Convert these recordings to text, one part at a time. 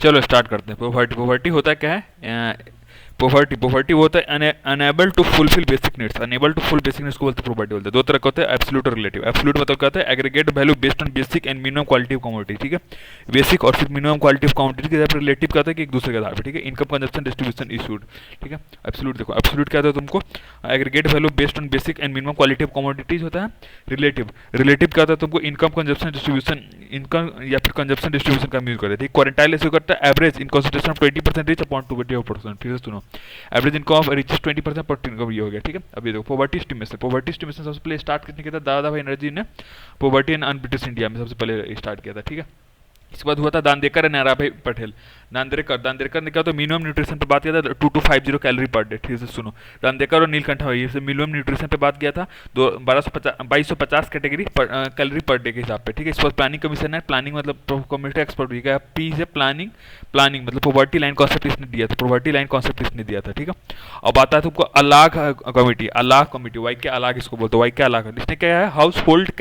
चलो स्टार्ट करते हैं। पॉवर्टी पॉवर्टी होता क्या है? पॉवर्टी पॉवर्टी वो होता है unable to fulfil basic needs. Unable to full basic needs को बोलते हैं पॉवर्टी बोलते हैं। दो तरह का होता है, एब्सोल्यूट और रिलेटिव। एब्सोल्यूट मतलब क्या होता है? Aggregate value based on basic and minimum quality of commodity, ठीक है। बेसिक और फिर मिनिमम क्वालिटी ऑफ कमोडिटी के आधार पर। रिलेटिव क्या होता है कि एक दूसरे के आधार पर, ठीक है। इनकम कंजप्शन डिस्ट्रीब्यूशन इशूड, ठीक है। एब्सोल्यूट देखो, एब्सोल्यूट क्या होता है तुमको? Aggregate value based on basic and minimum quality of commodities होता है। रिलेटिव रिलेटिव क्या होता है तुमको? इनकम कंजप्शन डिस्ट्रीब्यूशन, इनकम या फिर कंजप्शन डिस्ट्रीब्यूशन का यूज करते हैं। क्वारंटाइल ऐसे करता है average in consideration of 20% rich upon 20%। फिर से सुनो, एवरेज इनकम ऑफ रिचेस्ट 20% पर इनकम, ये हो गया, ठीक है। अभी देखो पॉवर्टी एस्टिमेशन। पॉवर्टी एस्टिमेशन सबसे पहले स्टार्ट किसने किया था? दादा भाई नरजी ने पॉवर्टी एंड अनब्रिटिश इंडिया में सबसे पहले स्टार्ट किया था, ठीक है। इसके बाद हुआ था दांदेकर एंड नाराभाई पटेल। दांदेकर ने क्या होता है? मिनिमम न्यूट्रिशन पे बात किया था, 2250 कैलोरी पर डे। ठीक है सुनो, दांदेकर और नीलकंठा भाई से मिनिमम न्यूट्रिशन पे बात किया था, 2250 कैटेगरी कैलोरी पर डे के हिसाब पे, ठीक है। इस पर प्लानिंग कमीशन है। प्लानिंग मतलब कम्युनिटी एक्सपर्ट भी क्या? पी से प्लानिंग, प्लानिंग मतलब पॉवर्टी लाइन कॉन्सेप्ट इसने दिया था। पॉवर्टी लाइन कॉन्सेप्ट इसने दिया था, ठीक है। अब आता है तुमको अलाग कमिटी। अलाग कमिटी, वाई के अलाग इसको बोलते हैं, वाई के अलाग। इसने क्या है? Household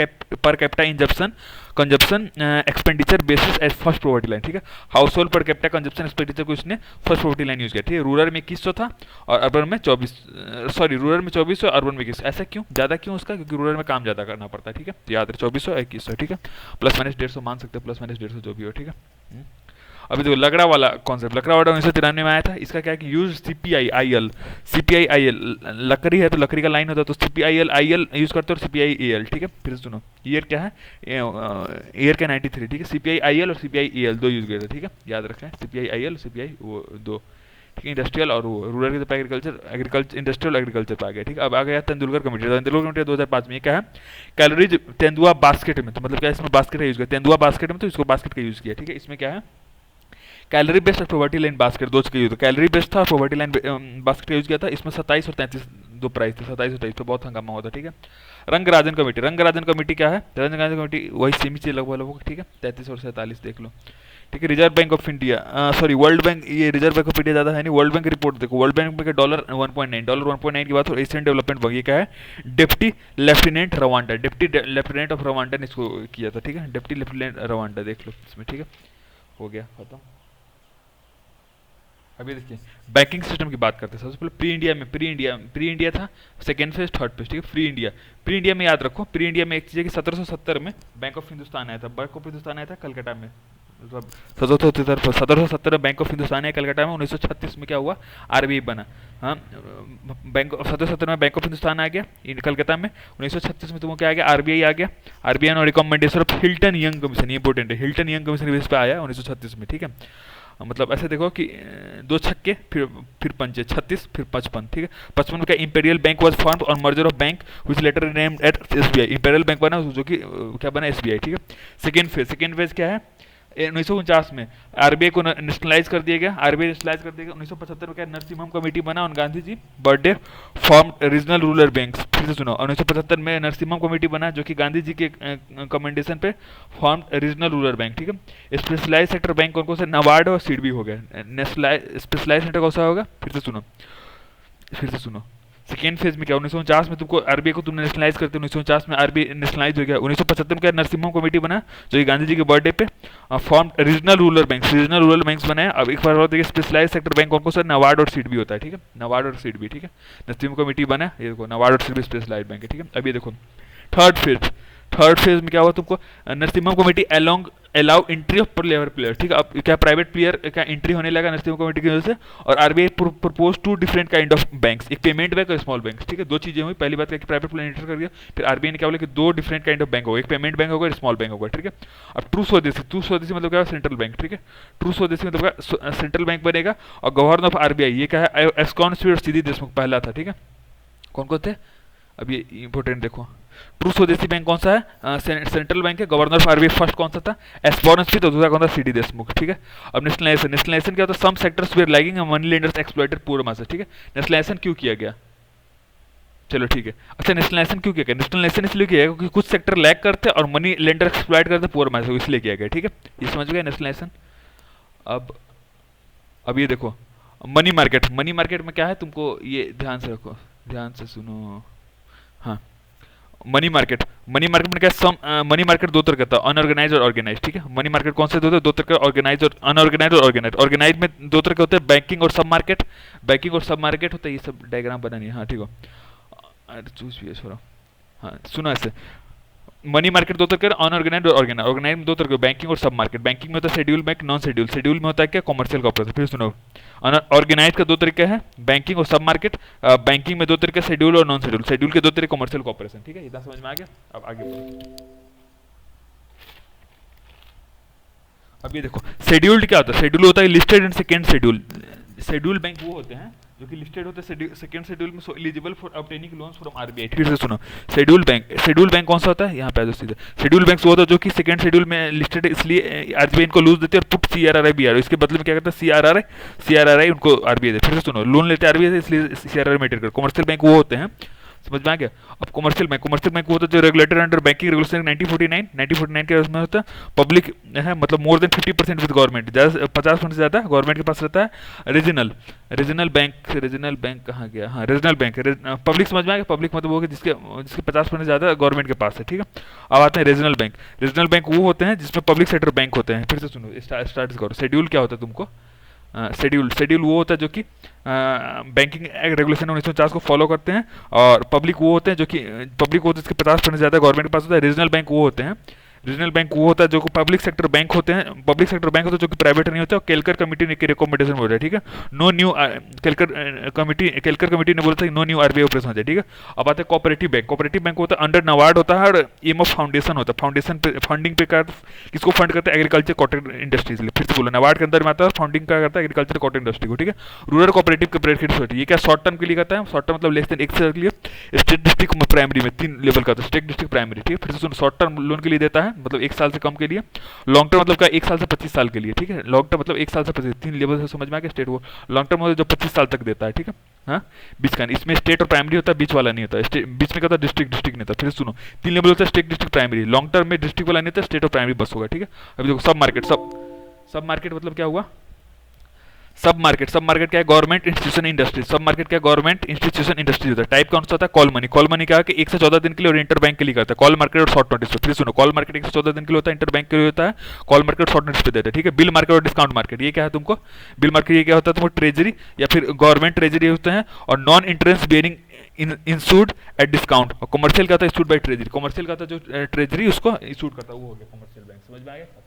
per capita inception consumption expenditure basis as first poverty line, ठीक है। Household per capita consumption expenditure को इसने फर्स्ट पॉवर्टी लाइन यूज किया, ठीक है। रूरल में 2100 था और अर्बन में 24, सॉरी रूरल में 2400, अर्बन में 2100। ऐसा क्यों? ज़्यादा क्यों उसका? क्योंकि रूरल में काम ज़्यादा करना पड़ता है, ठीक है। याद है 2400 2100, ठीक है। प्लस माइनस 150 मान सकते हैं, प्लस माइनस 150 जो भी हो, ठीक है। अभी देखो लकड़ा वाला कॉन्सेप्ट, लकड़ा वाला 1993 में आया था। इसका क्या है कि use CPI I L, CPI I L लकड़ी है तो लकड़ी का लाइन होता है, तो CPI L I L use करते हो और सीपीआई ए एल, ठीक है। फिर सुनो, ईयर क्या है? ईयर का 93, ठीक है। सीपीआई आई एल और सीपीआई ए एल दो यूज किए थे, ठीक है। याद रखें, सीपीआई आई एल सीपीआई वो दो, ठीक है। इंडस्ट्रियल और वो रूरल के एग्रीकल्चर, एग्रीकल्चर इंडस्ट्रियल एग्रीकल्चर पे आ गया, ठीक है। अब आ गया तेंदुलकर कमेटी। तेंदुलकर कमेटी 2005 में क्या है? कैलोरीज तेंदुआ बास्केट में, तो मतलब क्या इसमें बास्केट का यूज किया, तेंदुआ बास्केट में, तो इसको बास्केट का यूज किया, ठीक है। इसमें क्या है? कैलोरी बेस्ड और पॉवर्टी लाइन बास्केट दो का यूज था। कैलोरी बेस्ड था और पॉवर्टी लाइन बास्केट का यूज किया था। इसमें 27 और 33 दो प्राइस थे, 27 और 23 पे बहुत हंगामा हुआ था, ठीक है। रंगराजन कमेटी, रंगराजन कमेटी क्या है? रंगराजन कमेटी वही सेमी चीज लगभग लगभग, ठीक है। 33 और 47 देख लो, ठीक है। Reserve bank of India, sorry world bank, ये रिजर्व बैंक ऑफ इंडिया ज्यादा है नहीं। वर्ल्ड बैंक रिपोर्ट देखो, वर्ल्ड बैंक में डॉलर 1.9, डॉलर 1.9 की बात हो। एशियन डेवलपमेंट बैंक, ये क्या है? Deputy lieutenant Rwanda, deputy lieutenant of Rwanda ने इसको किया था, ठीक है। डिप्टी लेफ्टिनेंट रवांडा देख लो इसमें, ठीक है। हो गया खत्म। अभी देखिए बैंकिंग सिस्टम की बात करते हैं। सबसे पहले प्री इंडिया था, सेकेंड फेज, थर्ड फेज, ठीक है। प्री इंडिया में याद रखो, प्री इंडिया में एक चीज़ है कि 1770 में बैंक ऑफ हिंदुस्तान आया था। बैंक ऑफ हिंदुस्तान आया था कलकत्ता में, मतलब 1770 में बैंक ऑफ हिंदुस्तान आया कलकत्ता में। 1936 में क्या हुआ? आरबीआई बना। हाँ, बैंक 1770 में बैंक ऑफ हिंदुस्तान आ गया कलकत्ता में। 1936 में तुमको क्या आ गया? आरबीआई आ गया। आरबीआई और recommendation of Hilton young commission, ये इंपॉर्टेंट है, हिल्टन यंग कमीशन बेस पे आया 1936 में, ठीक है। मतलब ऐसे देखो कि दो छक्के फिर पंचे, 36 फिर 55, ठीक है। 55 में क्या? इंपेरियल बैंक वाज फॉर्म्ड और merger of bank which later named at SBI. Imperial Bank बना जो कि क्या बना? एसबीआई, ठीक है। सेकेंड फेज क्या है? 1949 में आरबीआई को नेशनलाइज कर दिया गया। आरबीआई नेशनलाइज कर दिया गया। 1975 में क्या? नरसिम्हम कमेटी बना और Gandhi ji birthday form regional rural banks. फिर से सुनो, 1975 में नरसिम्हम कमेटी बना जो कि गांधी जी के कमेंडेशन पे फॉर्म रीजनल रूरल बैंक, ठीक है। स्पेशलाइज सेक्टर बैंक कौन कौन से? नबार्ड और सीडबी हो गया। नेशनलाइज स्पेशलाइज सेक्टर कौन सा होगा? फिर से सुनो, सेकेंड फेज में क्या? 1949 में तुमको आरबीआई को तुमने नेशनलाइज करते, 1949 में आरबीआई नेशनलाइज हो गया। 1975 में क्या? नरसिम्हम कमेटी बना जो कि गांधी जी के बर्थडे पे फॉर्म रीजनल रूरल बैंक्स बनाए। अब एक बार और देखिए, स्पेशलाइज सेक्टर बैंक कौन कौन सा? नबार्ड और सीडबी होता है, ठीक है। नबार्ड और सीडबी, ठीक है। नरसिम्हम कमेटी बना, ये देखो नबार्ड और सीडबी स्पेशलाइज बैंक है, ठीक है। अब ये देखो थर्ड फेज में क्या हुआ तुमको? Narasimham committee allow entry of पर लेवल प्लेयर, ठीक है। अब क्या प्राइवेट प्लेयर क्या एंट्री होने लगा नरसिम्हम कमेटी की वजह से। और RBI propose to different kind of banks, एक पेमेंट बैंक और स्मॉल बैंक, ठीक है। दो चीजें हुई, पहली बात क्या कि प्राइवेट प्लेयर एंटर कर दिया, फिर आरबीआई ने क्या बोला कि दो डिफरेंट काइंड ऑफ बैंक होगा, एक पेमेंट बैंक होगा, स्मॉल बैंक होगा, ठीक है। अब ट्रू स्वदेशी मतलब क्या? सेंट्रल बैंक, ठीक है। ट्रू स्वदेशी मतलब क्या? सेंट्रल बैंक बनेगा। और गवर्नर ऑफ आरबीआई ये क्या है? एस्कॉन स्वीट और सीधी देशमुख पहला था, ठीक है। कौन कौन थे? अब ये इंपॉर्टेंट देखो, ट्रू स्वदेशी बैंक कौन सा है? सेंट्रल बैंक है। गवर्नर ऑफ आरबीआई फर्स्ट कौन सा था? एस्बॉर्न स्मिथ और दूसरा कौन था? सीडी देशमुख, ठीक है। अब नेशनलाइजेशन क्या होता है? Some sectors were lagging and money lenders exploited poor masses, ठीक है। नेशनलाइजेशन क्यों किया गया? चलो ठीक है। अच्छा, नेशनलाइजेशन क्यों किया गया? नेशनलाइजेशन इसलिए किया गया क्योंकि कुछ सेक्टर लैग करते और मनी लेंडर एक्सप्लॉइट करते पुअर मासेस, इसलिए किया गया, ठीक है। ये समझ गए नेशनलाइजेशन। अब अब ये देखो, मनी मार्केट में क्या है? तुमको ये ध्यान से रखो, ध्यान से सुनो। हाँ, मनी मार्केट, मनी मार्केट में क्या है, सम मनी मार्केट दो तरह का होता है, अनऑर्गेनाइज और ऑर्गेनाइज, ठीक है। मनी मार्केट कौन से होते हैं, दो तरह का, ऑर्गेनाइज और अनऑर्गेनाइज और ऑर्गेनाइज। ऑर्गेनाइज में दो तरह के होते हैं, बैंकिंग और सब मार्केट। बैंकिंग और सब मार्केट होता है, ये सब डायग्राम बना नहीं है, हाँ ठीक हो। अरे चूज भी है छोड़ा, हाँ सुनो ऐसे, मनी मार्केट दो तरह का, अनऑर्गेनाइज और ऑर्गेनाइज। ऑर्गेनाइज में दो तरह के, बैंकिंग और सब मार्केट। बैंकिंग में होता है schedule bank, non schedule. Schedule में होता है क्या, कॉमर्शियल कॉर्पोरेशन। फिर सुनो, ऑर्गेनाइज का दो तरीका है, बैंकिंग और सब मार्केट। बैंकिंग में दो तरीके, शेड्यूल और नॉन शेड्यूल। शेड्यूल के दो तरीके, कॉमर्शियल कॉर्पोरेशन, ठीक है। इतना समझ में आ गया, अब आगे बढ़ो। अब ये देखो, शेड्यूल्ड क्या होता है, शेड्यूल होता है listed and second schedule. Schedule bank वो होते हैं जो कि लिस्टेड होते हैं सेकंड शेड्यूल में, so eligible for obtaining loans from RBI. फिर से सुनो, शेड्यूल बैंक कौन सा होता है, यहाँ पे आ जाओ सीधे। शेड्यूल बैंक वो होता है जो कि सेकंड शेड्यूल में लिस्टेड, इसलिए आरबीआई इनको लूज देती है, और पुट सीआरआरआई भी आ रहा है, इसके बदले में क्या करता है, सीआरआरआई उनको आरबीआई दे। फिर से सुनो, लोन लेते आरबीआई से, इसलिए सीआरआरआई मेंटेन कर। कमर्शियल बैंक वो होते हैं, समझ में आ गया। अब कमर्शियल बैंक वो होता है जो रेगुलेटेड अंडर बैंकिंग रेगुलेशन 1949 के उसमें होता है, पब्लिक है, मतलब मोर देन 50% विद गवर्नमेंट, 50% से ज़्यादा गवर्नमेंट के पास रहता है। रीजनल बैंक कहाँ गया, हाँ रीजनल बैंक। पब्लिक समझ में आ गया, पब्लिक मतलब वो कि जिसके जिसके 50% ज़्यादा गवर्नमेंट के पास है, ठीक है। अब आते हैं रीजनल बैंक। रीजनल बैंक वो होते हैं जिसमें पब्लिक सेक्टर बैंक होते हैं। फिर से सुनो, स्टार्ट करो। शेड्यूल क्या होता है तुमको, शेड्यूल वो होता है जो कि बैंकिंग एक्ट रेगुलेशन 1950 को फॉलो करते हैं, और पब्लिक वो होते हैं जो कि पब्लिक होते हैं जिसके 50% ज़्यादा गवर्नमेंट के पास होता है। रीजनल बैंक वो होते हैं, रीजनल बैंक वो होता है जो कि पब्लिक सेक्टर बैंक होते हैं, पब्लिक सेक्टर बैंक होते हैं जो कि प्राइवेट नहीं होते, और केलकर कमेटी ने की रिकमेंडेशन बोल रहा है, ठीक है। नो न्यू केलकर कमेटी ने बोला था कि नो न्यू आरबीआई ऑपरेशन हो जाए, ठीक है। अब आते हैं कोऑपरेटिव बैंक। कोऑपरेटिव बैंक होता है अंडर नबार्ड होता है, और एम ऑफ फाउंडेशन होता है, फाउंडेशन पे फंडिंग पे कर, किसको फंड करता है, एग्रीकल्चर कॉटन इंडस्ट्रीज। फिर से बोलो, नबार्ड के अंदर में आता है, फंडिंग का करता है एग्रीकल्चर कॉटन इंडस्ट्री को, ठीक है। रूरल कोऑपरेटिव कॉपरेटिव सोसाइटी, ये क्या शॉर्ट टर्म के लिए करता है, शॉर्ट टर्म मतलब लेस देन एक साल के लिए। स्टेट डिस्ट्रिक्ट प्राइमरी में 3 लेवल का होता है, स्टेट डिस्ट्रिक्ट प्राइमरी, ठीक है। फिर से शॉर्ट टर्म लोन के लिए देता है, मतलब 1 साल से कम के लिए। लॉन्ग टर्म मतलब क्या, 1 साल से 25 साल के लिए, ठीक है। लॉन्ग टर्म मतलब 1 साल से 25, 3 लेवल से समझ में आ गया। स्टेट वो लॉन्ग टर्म मतलब जो 25 साल तक देता है, ठीक है। हाँ, बीच का, इसमें स्टेट और प्राइमरी होता है, बीच वाला नहीं होता। बीच में क्या होता है, डिस्ट्रिक्ट नहीं होता। फिर सुनो, 3 लेवल होता है, state district primary. Long term में डिस्ट्रिक्ट वाला नहीं होता, स्टेट और प्राइमरी बस होगा, ठीक है। अभी देखो, सब मार्केट मतलब क्या हुआ, सब मार्केट क्या है, गवर्नमेंट इंस्टीट्यूशन इंडस्ट्री। सब मार्केट क्या है, गवर्नमेंट इंस्टीट्यूशन इंडस्ट्री होता है। टाइप कौन सा होता है, कॉल मनी क्या है कि 1 से 14 दिन के लिए, और इंटर बैंक के लिए करता है। कॉल मार्केट और शॉर्ट नोटिस पे। फिर सुनो, कॉल मार्केट 1 से 14 दिन के लिए होता है, इंटर बैंक के लिए होता है, कॉल मार्केट शॉर्ट नोटिस पे देता है, ठीक है। बिल मार्केट और डिस्काउंट मार्केट, ये क्या है तुमको, बिल मार्केट ये क्या होता है तुमको, ट्रेजरी या फिर गवर्नमेंट ट्रेजरी होते हैं, और non interest bearing issued at discount. और कमर्शियल का था इशूड बाय ट्रेजरी, कमर्शियल का था जो ट्रेजरी उसको इशूड करता है, वो हो गया कमर्शियल बैंक। समझ में आ गया।